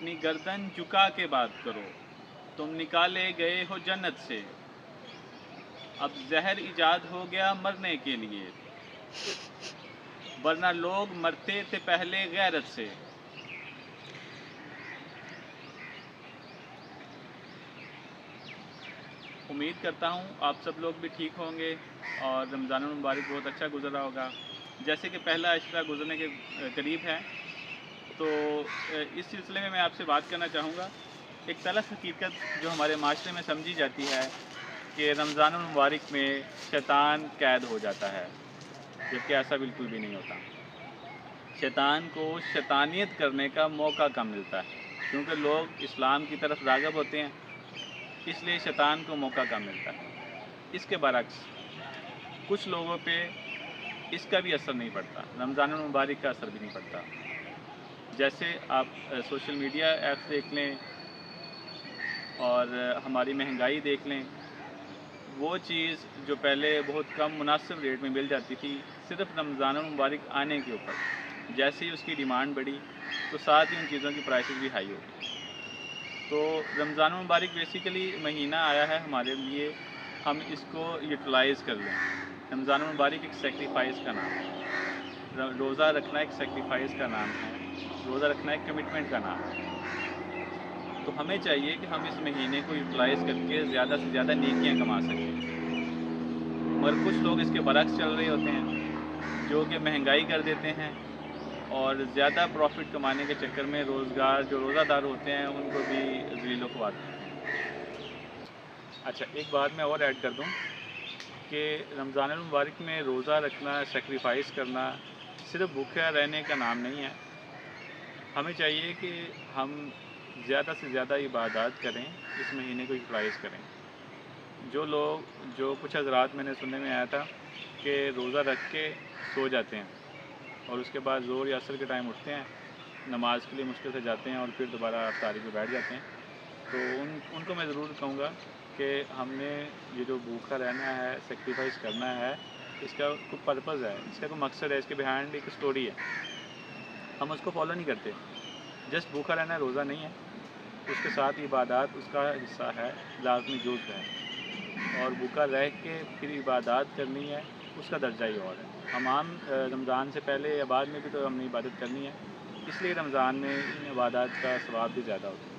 اپنی گردن جھکا کے بات کرو، تم نکالے گئے ہو جنت سے، اب زہر ایجاد ہو گیا مرنے کے لیے، ورنہ لوگ مرتے تھے پہلے غیرت سے۔ امید کرتا ہوں آپ سب لوگ بھی ٹھیک ہوں گے اور رمضان المبارک بہت اچھا گزرا ہوگا۔ جیسے کہ پہلا عشرہ گزرنے کے قریب ہے، تو اس سلسلے میں آپ سے بات کرنا چاہوں گا۔ ایک تلخ حقیقت جو ہمارے معاشرے میں سمجھی جاتی ہے کہ رمضان المبارک میں شیطان قید ہو جاتا ہے، جبکہ ایسا بالکل بھی نہیں ہوتا۔ شیطان کو شیطانیت کرنے کا موقع کم ملتا ہے، کیونکہ لوگ اسلام کی طرف راغب ہوتے ہیں، اس لیے شیطان کو موقع کم ملتا ہے۔ اس کے برعکس کچھ لوگوں پہ اس کا بھی اثر نہیں پڑتا، رمضان المبارک کا اثر بھی نہیں پڑتا۔ جیسے آپ سوشل میڈیا ایپس دیکھ لیں اور ہماری مہنگائی دیکھ لیں، وہ چیز جو پہلے بہت کم مناسب ریٹ میں مل جاتی تھی، صرف رمضان المبارک آنے کے اوپر جیسے ہی اس کی ڈیمانڈ بڑھی تو ساتھ ہی ان چیزوں کی پرائسز بھی ہائی ہو گئی۔ تو رمضان المبارک بیسیکلی مہینہ آیا ہے ہمارے لیے، ہم اس کو یوٹیلائز کر لیں۔ رمضان المبارک ایک سیکریفائس کا نام ہے، روزہ رکھنا ایک سیکریفائس کا نام ہے، روزہ رکھنا ایک کمٹمنٹ کا نام ہے۔ تو ہمیں چاہیے کہ ہم اس مہینے کو یوٹیلائز کر کے زیادہ سے زیادہ نیکیاں کما سکیں، مگر کچھ لوگ اس کے برعکس چل رہے ہوتے ہیں، جو کہ مہنگائی کر دیتے ہیں اور زیادہ پروفٹ کمانے کے چکر میں روزگار جو روزہ دار ہوتے ہیں ان کو بھی ذلیل و خوار کرتے ہیں۔ اچھا، ایک بات میں اور ایڈ کر دوں کہ رمضان المبارک میں روزہ رکھنا، سیکریفائس کرنا صرف بھوکا رہنے کا نام نہیں ہے۔ ہمیں چاہیے کہ ہم زیادہ سے زیادہ عبادات کریں، اس مہینے کو یوٹیلائز کریں۔ جو کچھ حضرات میں نے سننے میں آیا تھا کہ روزہ رکھ کے سو جاتے ہیں اور اس کے بعد ظہر یا عصر کے ٹائم اٹھتے ہیں، نماز کے لیے مشکل سے جاتے ہیں اور پھر دوبارہ افطاری پہ بیٹھ جاتے ہیں، تو ان کو میں ضرور کہوں گا کہ ہم نے یہ جو بھوکا رہنا ہے، سیکریفائس کرنا ہے، اس کا کوئی پرپز ہے، اس کا کوئی مقصد ہے، اس کے بیہائنڈ ایک اسٹوری ہے۔ ہم اس کو فالو نہیں کرتے، جسٹ بھوکا رہنا روزہ نہیں ہے، اس کے ساتھ عبادات اس کا حصہ ہے، لازمی جزو ہے، اور بھوکا رہ کے پھر عبادات کرنی ہے، اس کا درجہ ہی اور ہے۔ ہم عام رمضان سے پہلے یا بعد میں بھی تو ہم نے عبادت کرنی ہے، اس لیے رمضان میں ان عبادات کا ثواب بھی زیادہ ہوتا ہے۔